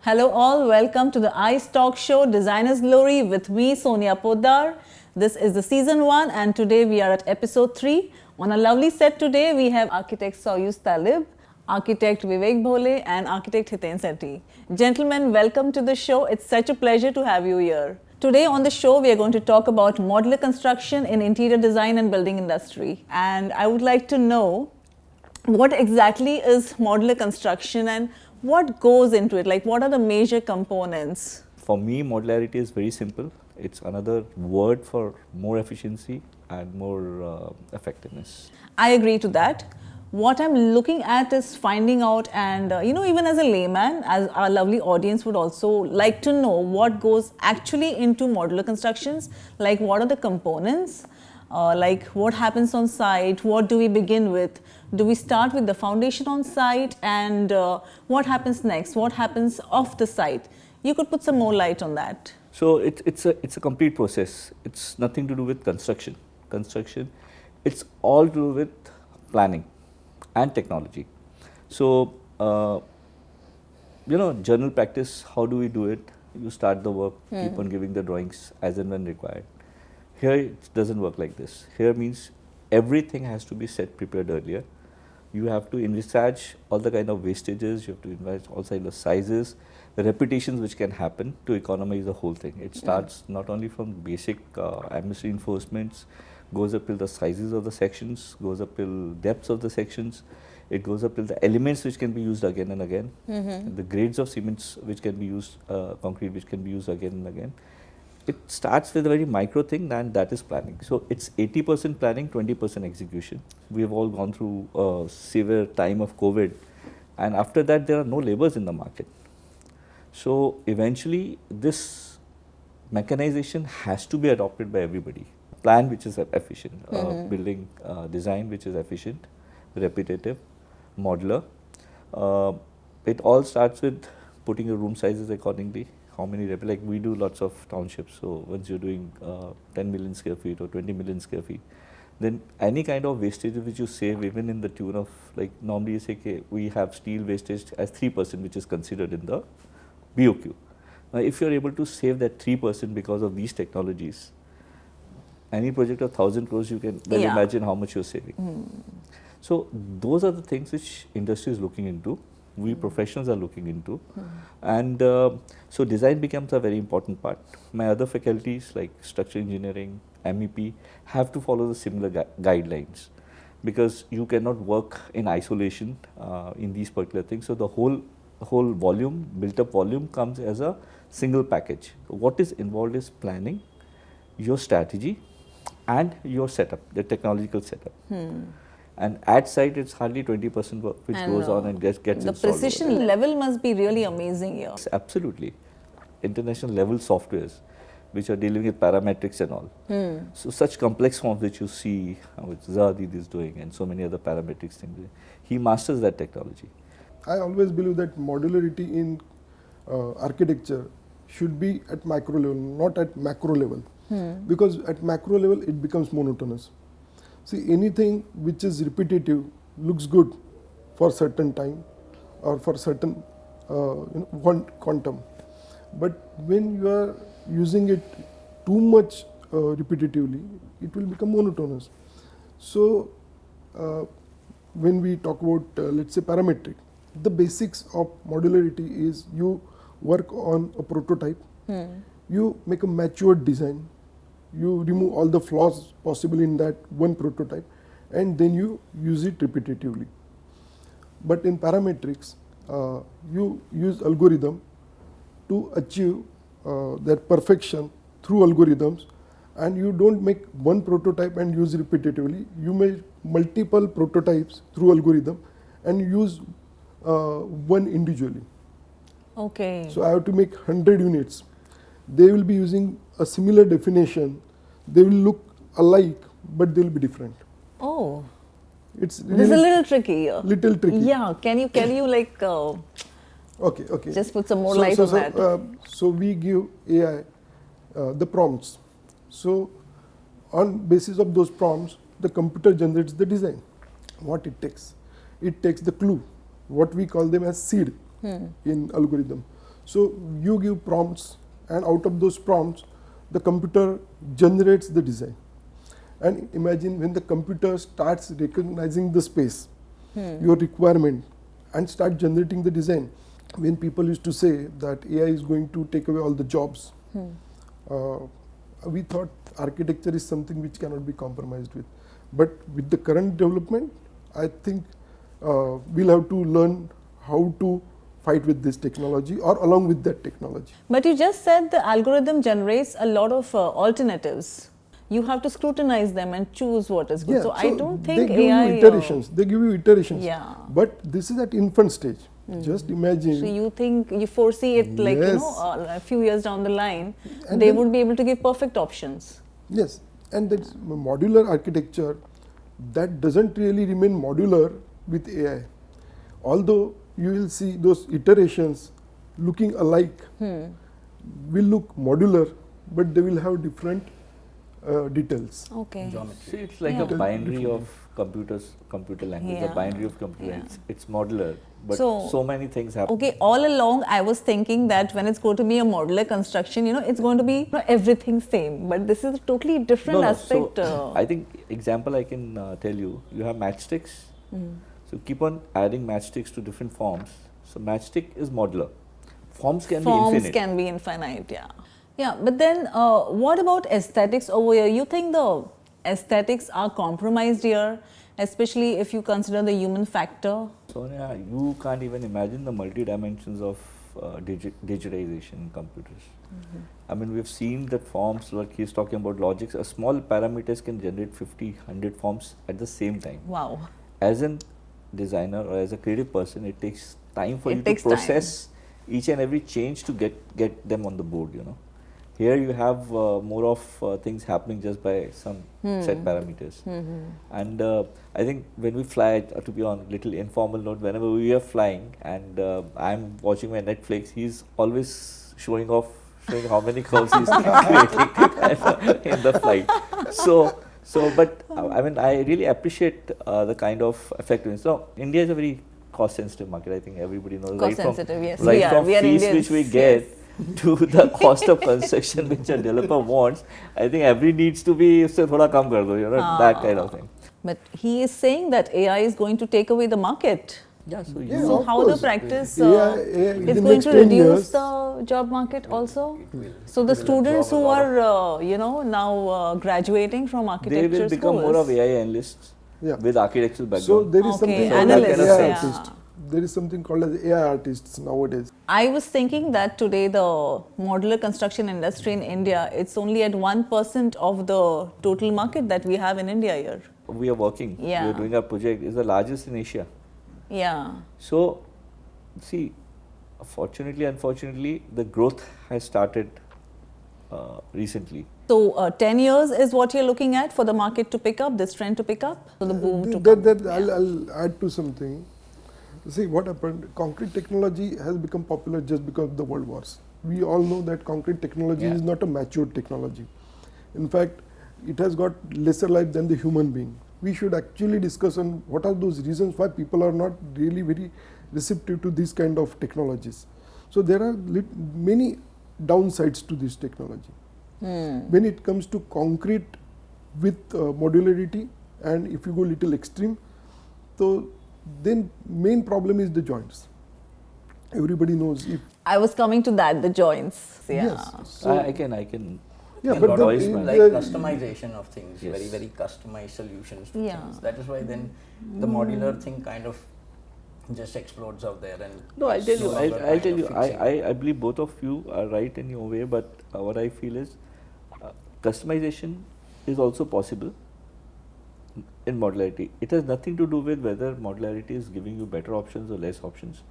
Hello all, welcome to the ICE Talk Show Designer's Glory with me, Soniya Potdar. This is the season 1 and today we are at episode 3. On a lovely set today, we have architect Soyuz Talib, architect Vivek Bhole and architect Hiten Sethi. Gentlemen, welcome to the show. It's such a pleasure to have you here. Today on the show, we are going to talk about modular construction in interior design and building industry. And I would like to know what exactly is modular construction and what goes into it? Like, what are the major components? For me, modularity is very simple. It's another word for more efficiency and more effectiveness. I agree to that. What I'm looking at is finding out and, even as a layman, as our lovely audience would also like to know what goes actually into modular constructions, like what are the components, like what happens on site, what do we begin with, do we start with the foundation on site and what happens next, what happens off the site. You could put some more light on that. So it's a complete process. It's nothing to do with construction. It's all to do with planning and technology. So, general practice, how do we do it? You start the work, keep on giving the drawings as and when required. Here it doesn't work like this. Here means everything has to be prepared earlier. You have to envisage all the kind of wastages, you have to envisage all kinds of sizes, the repetitions which can happen to economize the whole thing. It starts not only from basic amnesty reinforcements, goes up till the sizes of the sections, goes up till depths of the sections, it goes up till the elements which can be used again and again, and the grades of cements which can be used, concrete which can be used again and again. It starts with a very micro thing and that is planning. So it's 80% planning, 20% execution. We have all gone through a severe time of COVID and after that there are no laborers in the market. So eventually this mechanization has to be adopted by everybody. Plan which is efficient, building design which is efficient, repetitive, modular. It all starts with putting your room sizes accordingly. How many, like we do lots of townships, so once you're doing 10 million square feet or 20 million square feet, then any kind of wastage which you save, even in the tune of, like normally you say, okay, we have steel wastage as 3% which is considered in the BOQ. Now if you're able to save that 3% because of these technologies, any project of 1,000 crores you can well imagine how much you're saving. So those are the things which industry is looking into. We professionals are looking into and so design becomes a very important part. My other faculties like structural engineering, MEP have to follow the similar guidelines because you cannot work in isolation in these particular things. So the whole volume, built up volume comes as a single package. What is involved is planning, your strategy and your setup, the technological setup. And at site, it's hardly 20% work which goes on and gets the installed. The precision level must be really amazing here. Yes, absolutely. International level softwares which are dealing with parametrics and all. So such complex forms which you see, which Zahadid is doing and so many other parametrics things, he masters that technology. I always believe that modularity in architecture should be at micro level, not at macro level. Because at macro level, it becomes monotonous. See, anything which is repetitive looks good for certain time or for certain quantum. But when you are using it too much repetitively, it will become monotonous. So, when we talk about, let's say, parametric, the basics of modularity is you work on a prototype, you make a matured design, you remove all the flaws possible in that one prototype and then you use it repetitively. But in parametrics, you use algorithm to achieve that perfection through algorithms and you don't make one prototype and use repetitively. You make multiple prototypes through algorithm and use one individually. Okay. So I have to make 100 units. They will be using a similar definition. They will look alike, but they will be different. Oh, it's really, this is a little tricky here. Little tricky. Yeah, can you like okay. Just put some more light on that. So we give AI the prompts. So on basis of those prompts, the computer generates the design. What it takes the clue. What we call them as seed in algorithm. So you give prompts, and out of those prompts, the computer generates the design. And imagine when the computer starts recognizing the space, your requirement, and start generating the design. When people used to say that AI is going to take away all the jobs, we thought architecture is something which cannot be compromised with. But with the current development, I think we'll have to learn how to fight with this technology or along with that technology. But you just said the algorithm generates a lot of alternatives. You have to scrutinize them and choose what is good. Yeah, so I don't think they give AI. you iterations. They give you iterations. Yeah. But this is at infant stage. Just imagine. So you think, you foresee it like, Yes. a few years down the line, And they then- would be able to give perfect options. Yes, and that's modular architecture that doesn't really remain modular with AI. Although you will see those iterations looking alike, will look modular, but they will have different details. Okay. See, it's like a binary of computer language, Yeah. a binary of computer. Yeah. It's modular, but So- so many things happen. Okay, all along I was thinking that when it's going to be a modular construction, it's going to be everything same. But this is a totally different aspect. So, I think example I can tell you. You have matchsticks. So keep on adding matchsticks to different forms. So matchstick is modular. Forms can be Forms infinite. can be infinite, yeah. Yeah, but then what about aesthetics over here? You think the aesthetics are compromised here, especially if you consider the human factor? Sonia, you can't even imagine the multi-dimensions of digitization in computers. I mean, we've seen that forms, like he's talking about logics, a small parameters can generate 50, 100 forms at the same time. Wow. As a designer or as a creative person, it takes time for It you to takes time. process each and every change to get them on the board, Here you have more of things happening just by some set parameters. And I think when we fly, to be on a little informal note, whenever we are flying and I'm watching my Netflix, he's always showing how many curves he's creating in the flight. But I mean, I really appreciate the kind of effectiveness. So India is a very cost-sensitive market. I think everybody knows. Cost sensitive, yes. Right from We are fees Indians, which we get yes. to the cost of construction which a developer wants, I think every needs to be "Usse thoda kam kar do," that kind of thing. But he is saying that AI is going to take away the market. Yeah, so Yeah, So of how the course. practice AI in is the going next to 10 reduce years, the job market also? So It the will students absorb who a lot are, now graduating from they architecture will become schools. more of AI analysts Yeah. with architectural background. So there is Okay, something called analysts, as AI yeah. artist. There is something called as AI artists nowadays. I was thinking that today the modular construction industry in India, it's only at 1% of the total market that we have in India here. We are working, we Yeah. are doing our project, is the largest in Asia. Yeah. So, see, fortunately, unfortunately, the growth has started recently. So 10 years is what you're looking at for the market to pick up, this trend to pick up? So the boom to come. I'll add to something. See what happened, concrete technology has become popular just because of the world wars. We all know that concrete technology Yeah. is not a mature technology. In fact, it has got lesser life than the human being. We should actually discuss on what are those reasons why people are not really very receptive to these kind of technologies. So there are many downsides to this technology. When it comes to concrete with modularity, and if you go little extreme, so then main problem is the joints. Everybody knows if I was coming to that, the joints. Yeah. yes, so I can yeah, A but lot the, noise, of man. like customization of things, Yes. very, very customized solutions to Yeah. things. That is why then the modular thing kind of just explodes out there and No, I'll tell no you, longer I'll kind tell of you, fixing. I believe both of you are right in your way, but what I feel is customization is also possible in modularity. It has nothing to do with whether modularity is giving you better options or less options.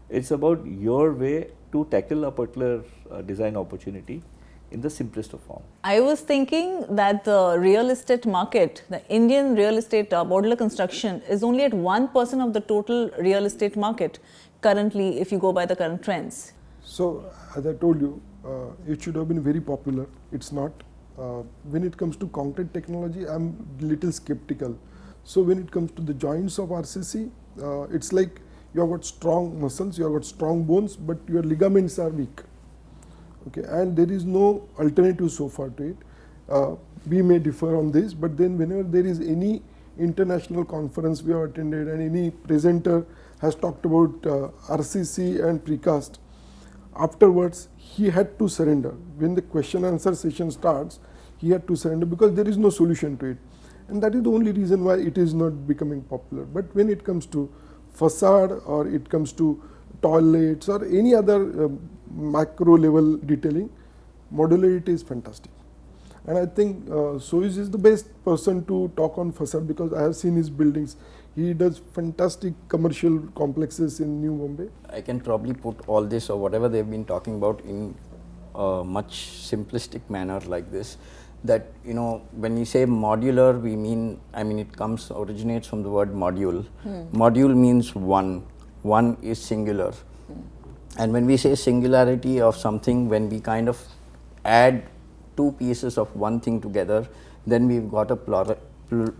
It's about your way to tackle a particular design opportunity in the simplest of form. I was thinking that the real estate market, the Indian real estate modular construction is only at 1% of the total real estate market currently if you go by the current trends. So as I told you, it should have been very popular. It's not. When it comes to concrete technology, I'm little skeptical. So when it comes to the joints of RCC, it's like you have got strong muscles, you have got strong bones, but your ligaments are weak. Okay, and there is no alternative so far to it. We may differ on this, but then whenever there is any international conference we have attended and any presenter has talked about RCC and precast, afterwards he had to surrender. When the question answer session starts, he had to surrender because there is no solution to it. And that is the only reason why it is not becoming popular. But when it comes to facade or it comes to toilets or any other macro level detailing, modularity is fantastic. And I think Soyuz is the best person to talk on facade because I have seen his buildings. He does fantastic commercial complexes in New Bombay. I can probably put all this or whatever they've been talking about in a much simplistic manner like this. That, you know, when we say modular, we mean, it originates from the word module. Module means one. One is singular. And when we say singularity of something, when we kind of add two pieces of one thing together, then we've got a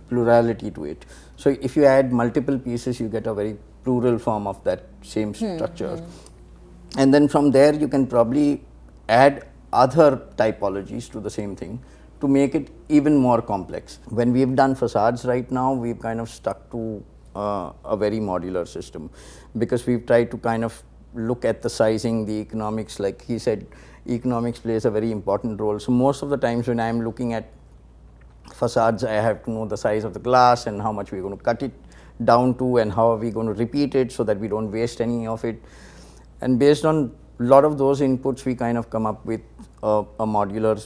plurality to it. So if you add multiple pieces, you get a very plural form of that same structure. And then from there, you can probably add other typologies to the same thing to make it even more complex. When we've done facades right now, we've kind of stuck to a very modular system because we've tried to kind of look at the sizing, the economics. Like he said, economics plays a very important role. So most of the times when I'm looking at facades, I have to know the size of the glass and how much we're going to cut it down to and how are we going to repeat it so that we don't waste any of it. And based on a lot of those inputs, we kind of come up with a modular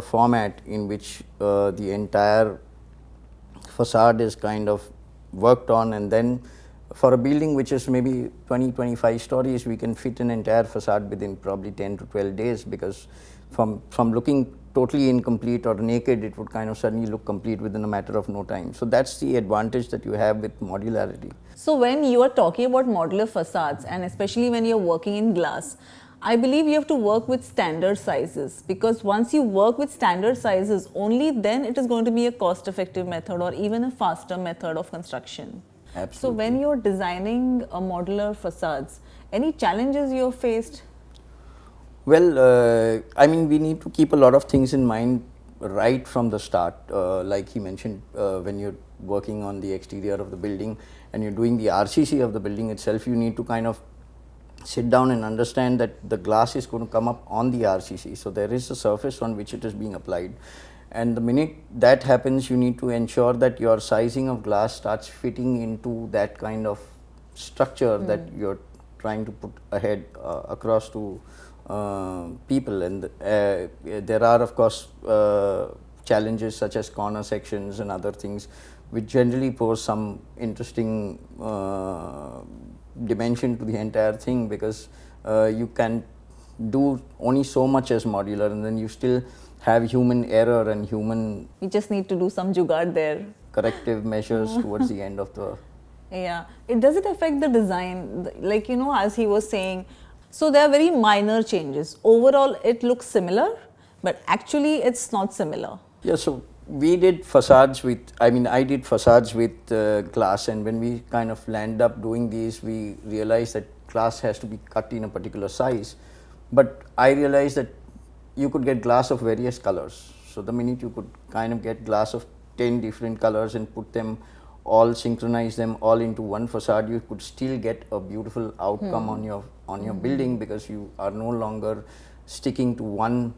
format in which the entire facade is kind of worked on, and then for a building which is maybe 20-25 stories, we can fit an entire facade within probably 10 to 12 days because from looking totally incomplete or naked, it would kind of suddenly look complete within a matter of no time. So that's the advantage that you have with modularity. So when you are talking about modular facades and especially when you're working in glass, I believe you have to work with standard sizes because once you work with standard sizes, only then it is going to be a cost-effective method or even a faster method of construction. Absolutely. So when you're designing a modular facades, any challenges you have faced? Well, we need to keep a lot of things in mind right from the start. Like he mentioned, when you're working on the exterior of the building and you're doing the RCC of the building itself, you need to kind of sit down and understand that the glass is going to come up on the RCC. So there is a surface on which it is being applied. And the minute that happens, you need to ensure that your sizing of glass starts fitting into that kind of structure that you're trying to put ahead across to people. And there are, of course, challenges such as corner sections and other things which generally pose some interesting dimension to the entire thing because you can do only so much as modular and then you still have human error and human... You just need to do some jugaad there. Corrective measures towards the end of the... Yeah. Does it affect the design? Like, you know, as he was saying, so there are very minor changes. Overall, it looks similar, but actually it's not similar. Yeah, so we did facades with, I did facades with glass, and when we kind of land up doing these, we realized that glass has to be cut in a particular size. But I realized that you could get glass of various colors. So the minute you could kind of get glass of 10 different colors and put them all, synchronize them all into one facade, you could still get a beautiful outcome on your building because you are no longer sticking to one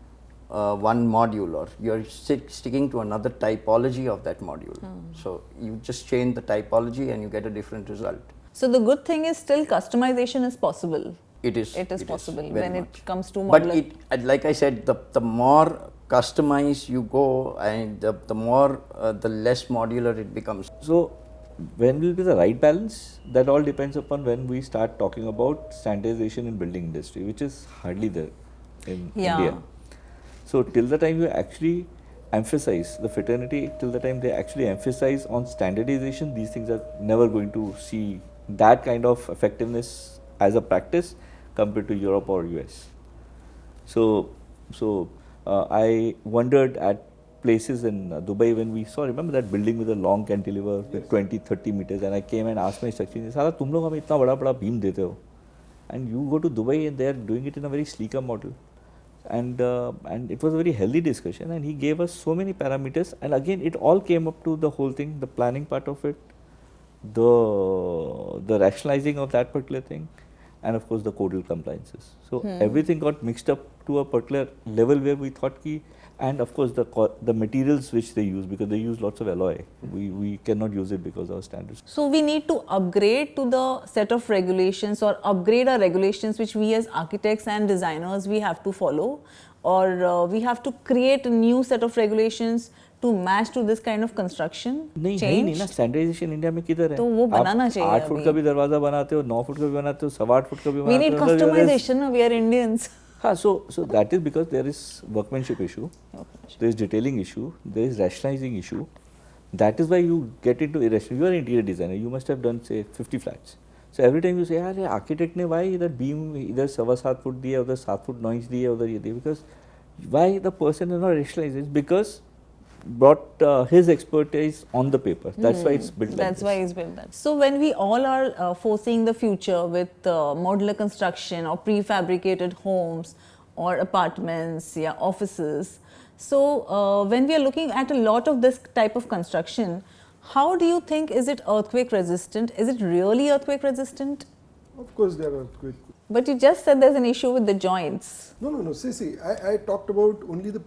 module, or you're sticking to another typology of that module. So you just change the typology and you get a different result. So the good thing is still customization is possible. It is possible very when much. it comes to modular. But like I said, the more customized you go, and the more the less modular it becomes. So when will be the right balance? That all depends upon when we start talking about standardization in building industry, which is hardly there in India. So till the time you actually emphasize the fraternity, till the time they actually emphasize on standardization, these things are never going to see that kind of effectiveness as a practice compared to Europe or US. So I wondered at places in Dubai when we saw, remember that building with a long cantilever with 20-30 meters, and I came and asked my structure engineer, "Sala, तुम लोग हमें इतना बड़ा beam देते हो, and you go to Dubai and they are doing it in a very sleeker model." And it was a very healthy discussion, and he gave us so many parameters, and again it all came up to the whole thing, the planning part of it, the rationalizing of that particular thing, and of course the codal compliances. So everything got mixed up to a particular level where we thought ki, and of course the materials which they use, because they use lots of alloy, we cannot use it because of our standards. So we need to upgrade to the set of regulations, or upgrade our regulations which we as architects and designers we have to follow, or we have to create a new set of regulations to match to this kind of construction नहीं है ही change. नहीं ना, standardisation India में किधर है? तो वो बनाना चाहिए 8 फुट अभी. का भी दरवाजा बनाते हो, 9 फुट का भी बनाते हो, 8.25 फुट का भी We बनाते need हो. So there is- customization, we are Indians. हाँ, so that is because there is workmanship issue, there is detailing issue, there is rationalizing issue. That is why you get into irrational. You are an interior designer, you must have done say 50 flats. So every time you say, यार architect ने why इधर beam इधर 7.25 foot दिया, उधर 7 foot 9 inch दिया, उधर ये दिया, because why the person is not rationalized? It's because brought his expertise on the paper. That's why it's built like That's this. why it's built that. So when we all are foreseeing the future with modular construction or prefabricated homes or apartments, yeah, offices. So when we are looking at a lot of this type of construction, how do you think, is it earthquake resistant? Is it really earthquake resistant? Of course, there are earthquake. But you just said there's an issue with the joints. No. See, I talked about only the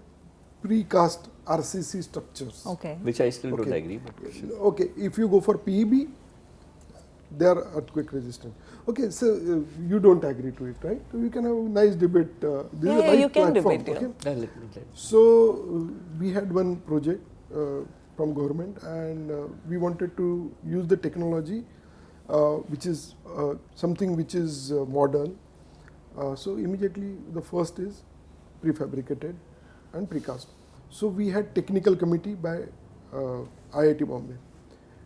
precast RCC structures. Okay. Which I still don't Okay. agree. But sure. Okay, if you go for PEB, they are earthquake resistant. Okay, so you don't agree to it, right? We can have a nice debate. This is a Yeah, right you can platform, debate, yeah. okay? Let me. So we had one project from government, and we wanted to use the technology, which is something which is modern. So immediately the first is prefabricated and precast. So we had technical committee by IIT Bombay,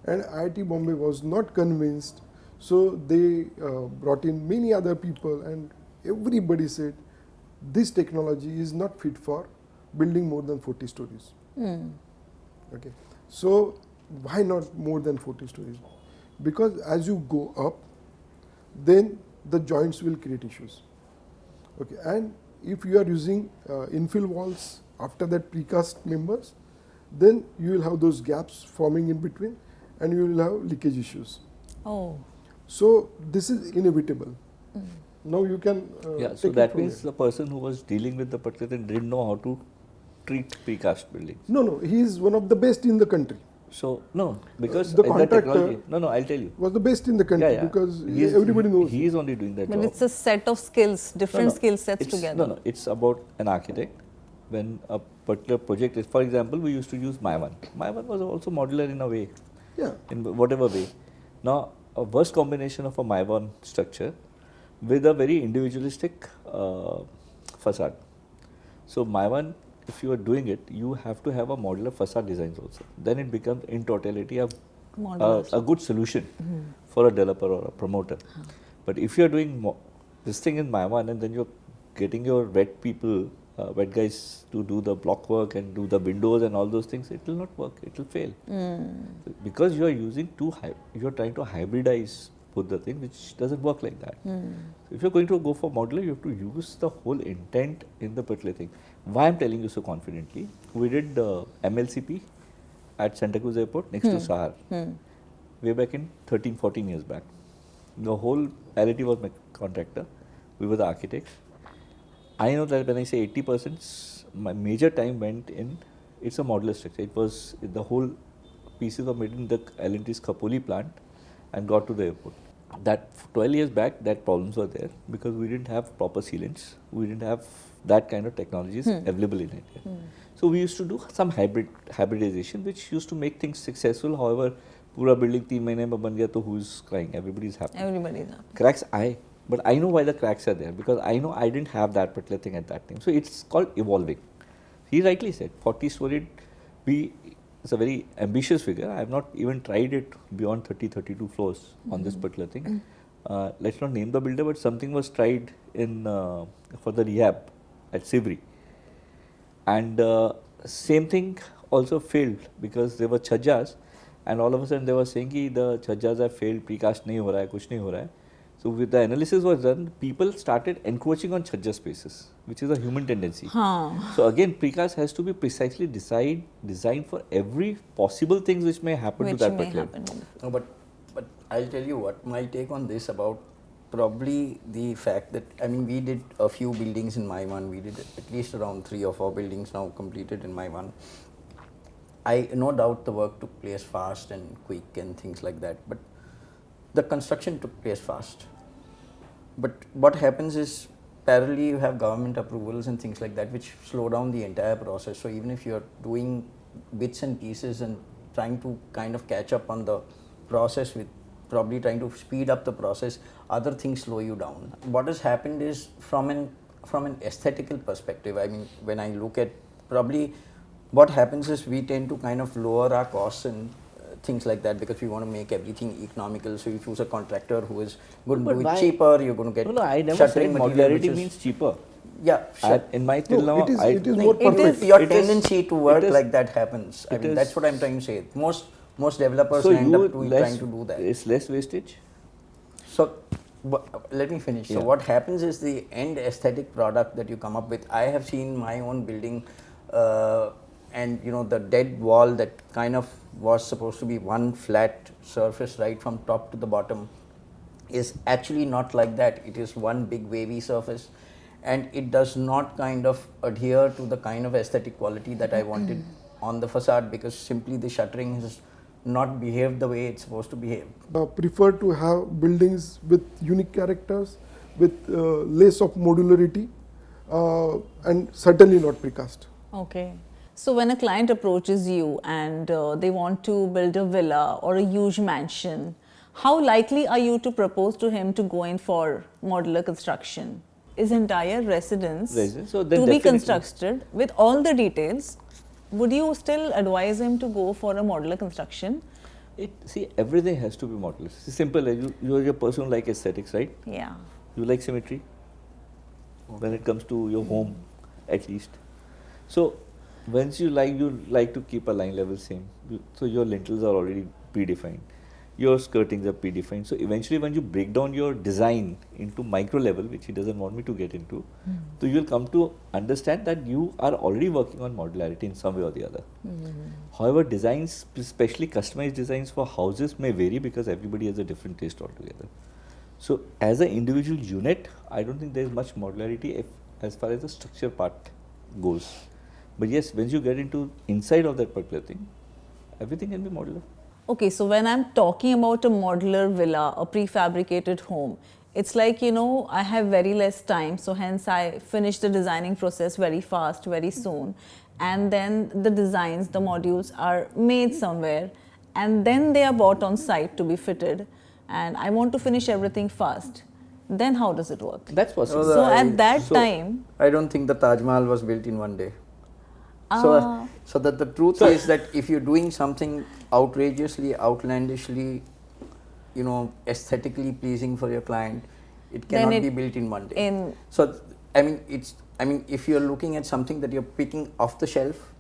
and IIT Bombay was not convinced. So they brought in many other people, and everybody said this technology is not fit for building more than 40 stories. Okay, so why not more than 40 stories? Because as you go up, then the joints will create issues. Okay, and if you are using infill walls after that precast members, then you will have those gaps forming in between, and you will have leakage issues. Oh. So this is inevitable. Now you can Yeah, so take it that from means here. the person who was dealing with the particular thing didn't know how to treat precast buildings. No, he is one of the best in the country. So no, because The in contractor technology. No, I'll tell you. Was the best in the country because everybody knows. He is only doing that But job. it's a set of skills, different No, skill sets it's- together. No, it's about an architect. When a particular project is, for example, we used to use My1. My1 was also modular in a way, Yeah. in whatever way. Now, a worst combination of a My1 structure with a very individualistic facade. So My1, if you are doing it, you have to have a modular facade designs also. Then it becomes in totality a good solution for a developer or a promoter. But if you are doing this thing in My1 and then you're getting your wet people, wet guys to do the block work and do the windows and all those things, it will not work, it will fail. Because you are using you are trying to hybridize both the thing, which doesn't work like that. So if you're going to go for modular, you have to use the whole intent in the particular thing. Why I'm telling you so confidently, we did MLCP at Santa Cruz Airport next to Sahar, way back in 13-14 years back. The whole LAT was my contractor, we were the architects. I know that when I say 80%, my major time went in, it's a modular structure. It was, the whole pieces were made in the L&T's Khopoli plant and got to the airport. That 12 years back, that problems were there because we didn't have proper sealants. We didn't have that kind of technologies available in India. So we used to do some hybridization, which used to make things successful. However, pura building 3 mahine mein ban gaya, to who's crying? Everybody's happy. Everybody's happy. Cracks, but I know why the cracks are there, because I know I didn't have that particular thing at that time. So it's called evolving. He rightly said 40 storied, it's a very ambitious figure. I have not even tried it beyond 32 floors on this particular thing. Let's not name the builder, but something was tried in for the rehab at Sivri. And same thing also failed because they were chhajjas, and all of a sudden they were saying कि the chhajjas have failed, precast नहीं हो रहा है, कुछ नहीं हो रहा है. So with the analysis was done, people started encroaching on chhajja spaces, which is a human tendency. So again, precast has to be precisely designed for every possible things which may happen to that particular. No, but I'll tell you what my take on this about probably the fact that, I mean, we did a few buildings in my one. We did at least around 3 or 4 buildings now completed in my one. I no doubt the work took place fast and quick and things like that, but the construction took place fast. But what happens is parallelly you have government approvals and things like that which slow down the entire process. So even if you're doing bits and pieces and trying to kind of catch up on the process with probably trying to speed up the process, other things slow you down. What has happened is from an aesthetical perspective, I mean, when I look at probably what happens is we tend to kind of lower our costs and things like that because we want to make everything economical. So you choose a contractor who is going to do it cheaper. You're going to get No, I never said modularity means cheaper. Yeah, sure. In my till now, it is more perfect. Your tendency to work like that happens. I mean, that's what I'm trying to say. Most developers end up trying to do that. It's less wastage. So let me finish. So what happens is the end aesthetic product that you come up with. I have seen my own building, and you know the dead wall that kind of was supposed to be one flat surface right from top to the bottom is actually not like that. It is one big wavy surface, and it does not kind of adhere to the kind of aesthetic quality that I wanted on the facade because simply the shuttering has not behaved the way it's supposed to behave. Prefer to have buildings with unique characters, with less of modularity, and certainly not precast. Okay. So when a client approaches you and they want to build a villa or a huge mansion, how likely are you to propose to him to go in for modular construction? His entire residence So to be constructed with all the details, would you still advise him to go for a modular construction? See, everything has to be modular. It's simple. You are a person who like aesthetics, right? Yeah. You like symmetry when it comes to your home, at least. So once you like to keep a line level same. So your lintels are already predefined. Your skirtings are predefined. So eventually when you break down your design into micro level, which he doesn't want me to get into, so you will come to understand that you are already working on modularity in some way or the other. However, designs, especially customized designs for houses may vary because everybody has a different taste altogether. So as an individual unit, I don't think there is much modularity as far as the structure part goes. But yes, when you get into inside of that particular thing, everything can be modular. Okay, so when I'm talking about a modular villa, a prefabricated home, it's like, you know, I have very less time, so hence I finish the designing process very fast, very soon. And then the designs, the modules are made somewhere, and then they are bought on site to be fitted. And I want to finish everything fast. Then how does it work? That's possible. So at that time, I don't think the Taj Mahal was built in one day. So that the truth is that if you're doing something outrageously, outlandishly, you know, aesthetically pleasing for your client, it cannot be built in one day. So I mean, if you're looking at something that you're picking off the shelf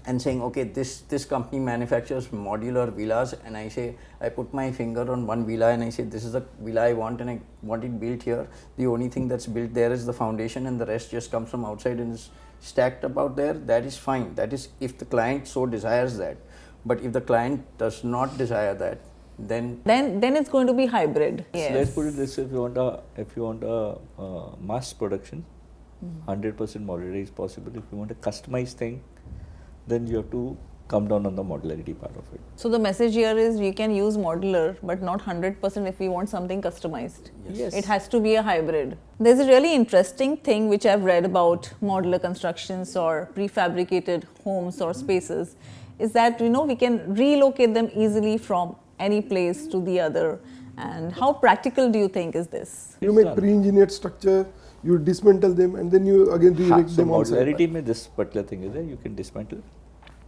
and saying, okay, this company manufactures modular villas, and I put my finger on one villa and I say, this is the villa I want and I want it built here. The only thing that's built there is the foundation and the rest just comes from outside and is stacked up out there. That is fine. That is if the client so desires that. But if the client does not desire that, then it's going to be hybrid. Yes. So let's put it this way: if you want a mass production, 100% modularity is possible. If you want a customized thing, then you have to come down on the modularity part of it. So the message here is we can use modular, but not 100% if we want something customized. Yes. It has to be a hybrid. There's a really interesting thing which I've read about modular constructions or prefabricated homes or spaces, is that, you know, we can relocate them easily from any place to the other. And how practical do you think is this? You make pre-engineered structure, you dismantle them, and then you again re-erect them on site. Modularity mein this particular thing is there, you can dismantle.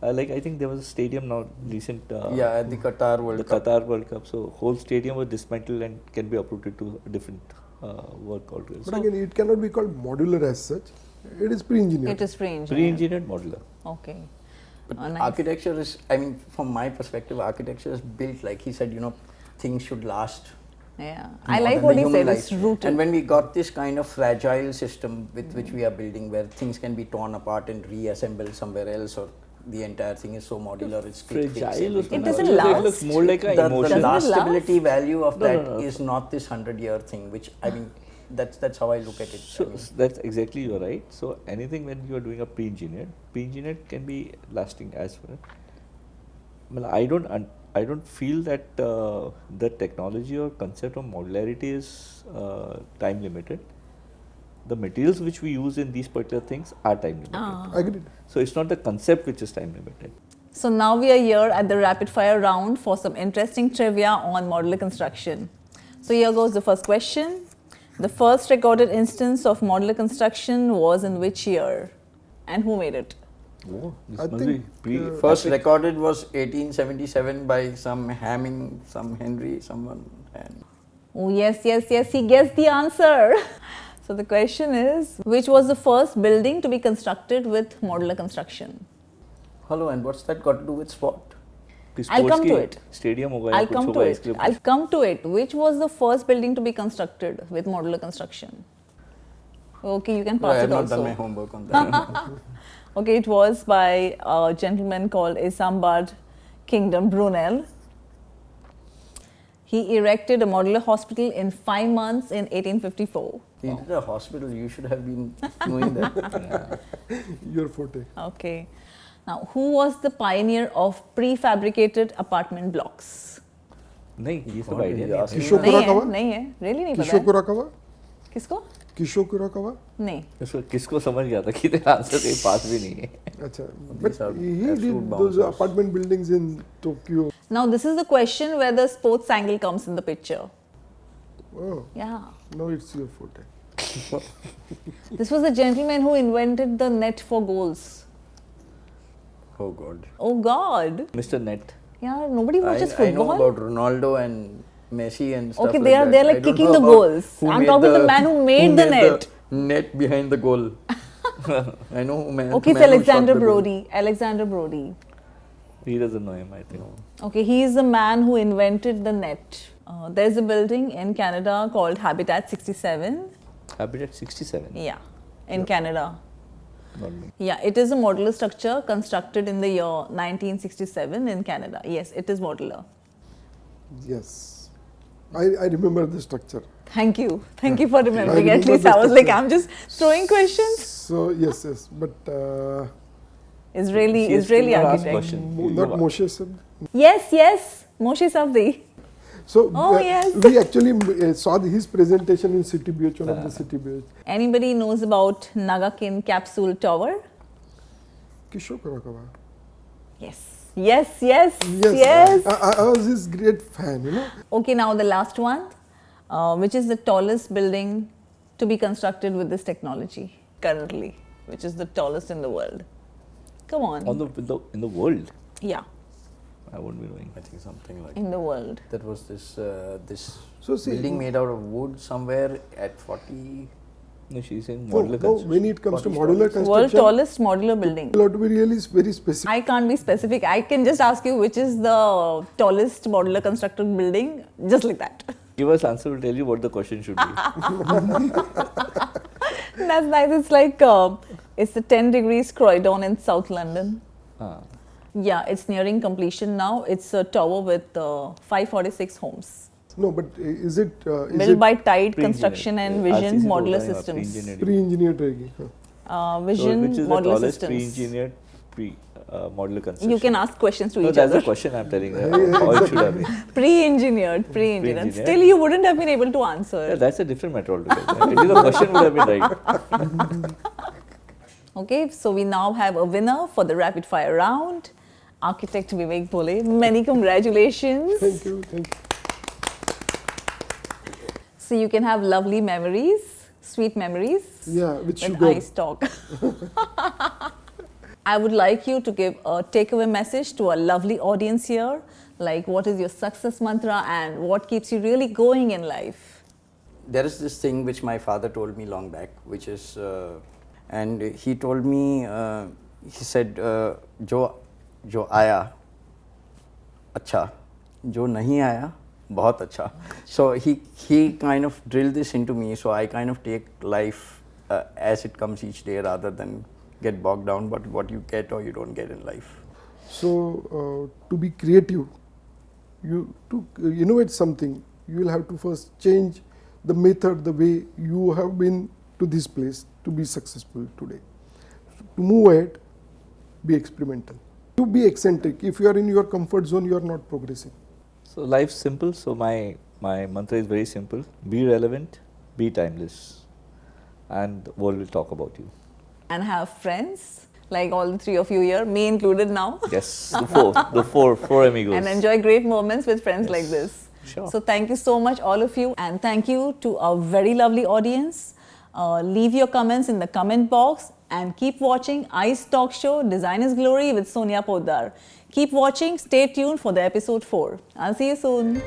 Like I think there was a stadium now recent. At the Qatar World Cup. Qatar World Cup. So whole stadium was dismantled and can be uprooted to a different work altogether. But again, it cannot be called modular as such. It is pre-engineered. It is pre-engineered. Pre-engineered modular. Okay. But Oh, nice. architecture is, I mean, from my perspective, architecture is built, like he said, things should last. Yeah, more I like than what the he human said. It's life. rooted. And when we got this kind of fragile system with which we are building, where things can be torn apart and reassembled somewhere else, or the entire thing is so modular, it's quick fix, Fragile. everything. It doesn't It last. looks more like an The emotion. Doesn't it lastability value of No, that no, no. is not this 100-year thing, which I mean, that's how I look at it. So that's exactly, you're right. So anything when you are doing a pre-engineered can be lasting as well. Well, I don't feel that the technology or concept of modularity is time limited. The materials which we use in these particular things are time limited. Ah. Agreed. So it's not the concept which is time limited. So now we are here at the rapid fire round for some interesting trivia on modular construction. So here goes the first question. The first recorded instance of modular construction was in which year? And who made it? Oh, this I must think, be pre. First recorded was 1877 by some Hamming, some Henry, someone. And Oh, yes, he guessed the answer. So the question is, which was the first building to be constructed with modular construction? hello, and what's that got to do with sport? I'll come to it. Stadium होगा या I'll कुछ come होगा to इसके it. लिए I'll come to it. Which was the first building to be constructed with modular construction? Okay, you can I pass have it not also. done my homework on that. Okay, it was by a gentleman called Isambard Kingdom Brunel. He erected a modular hospital in 5 months in 1854. He did a hospital, you should have been knowing that. Your forte. Okay. Now, who was the pioneer of prefabricated apartment blocks? नहीं ये सब What idea did नहीं you ask है। me? Kisho नहीं है, Kurakawa? नहीं है, really नहीं पता है। Kisho किसको? Kisho Kurakawa? नहीं. इसको किसको समझ गया था कि तेरा आंसर कहीं पास भी नहीं है। Acha. These But are he absolute did those bouncers. apartment buildings in Tokyo. Now, this is the question where the sports angle comes in the picture. Oh, Yeah. now it's your forte. This was the gentleman who invented the net for goals. Oh God. Oh God. Mr. Net. Yeah, nobody watches I know football. about Ronaldo and Messi and stuff Okay, like they are that. they're I like don't kicking know the about goals. who I'm made talking the man who made the net. Net behind the goal. I know who man. Okay, it's man who Alexander shot the goal. Brody. Alexander Brody. He doesn't know him, I think. Okay, he is the man who invented the net. There's a building in Canada called Habitat 67. Habitat 67. Yeah, in Canada. Not me. Yeah, it is a modular structure constructed in the year 1967 in Canada. Yes, it is modular. Yes. I remember the structure. Thank you. Thank you for remembering. I At remember least the I was like, structure. I'm just throwing questions. So, yes. But Israeli She has still not asked architect. question. not Moshe said. Yes, Moshe Safdie. So, Oh, yes. we actually saw his presentation in City BH, one of the City BH. Anybody knows about Nagakin Capsule Tower? Kisho Kurakawa. Yes. I was his great fan, you know. Okay, now the last one, which is the tallest building to be constructed with this technology currently, which is the tallest in the world. Come on. In the world, Yeah, I won't be knowing. I think something like in the world. that was this So see, building made out of wood somewhere at 40. No, she's saying No, modular no, construction. when it comes to What is modular tallest? World construction, tallest modular building. you have to be really very specific. I can't be specific. I can just ask you which is the tallest modular constructed building, just like that. Give us answer, will tell you what the question should be. That's nice. It's like it's the 10 degrees Croydon in South London. Ah. Yeah, it's nearing completion now. It's a tower with 546 homes. No, but is it Built by Tide Pre-engineered. Construction and Vision RCC Modular बोलता है, Systems. pre-engineered. pre-engineered रहेगी? So Vision which is the Modular tallest Systems. pre-engineered modular construction? You can ask questions to No, each that's other. the question I'm telling you. How it should have been. Pre-engineered. Pre-engineered. Still, you wouldn't have been able to answer. Yeah, that's a different matter altogether. At least the question would have been right. Okay, so we now have a winner for the rapid fire round. Architect Vivek Bhole. Many congratulations. Thank you. So you can have lovely memories, sweet memories. Yeah, with With sugar. ice talk. I would like you to give a takeaway message to our lovely audience here. Like, what is your success mantra and what keeps you really going in life? There is this thing which my father told me long back, which is, and he told me, he said, जो जो आया अच्छा, जो नहीं आया बहुत अच्छा. So he kind of drilled this into me, so I kind of take life as it comes each day rather than get bogged down by what you get or you don't get in life. So to be creative, to innovate something, you will have to first change the method, the way you have been to this place to be successful today. To move ahead, be experimental. To be eccentric. If you are in your comfort zone, you are not progressing. So life's simple. So my mantra is very simple: be relevant, be timeless, and the world will talk about you. And have friends like all the three of you here, me included now. Yes, the four amigos. And enjoy great moments with friends Yes. like this. Sure. So thank you so much, all of you, and thank you to our very lovely audience. Leave your comments in the comment box and keep watching ICE Talk Show Designer's Glory with Soniya Potdar. Keep watching, stay tuned for the episode 4. I'll see you soon.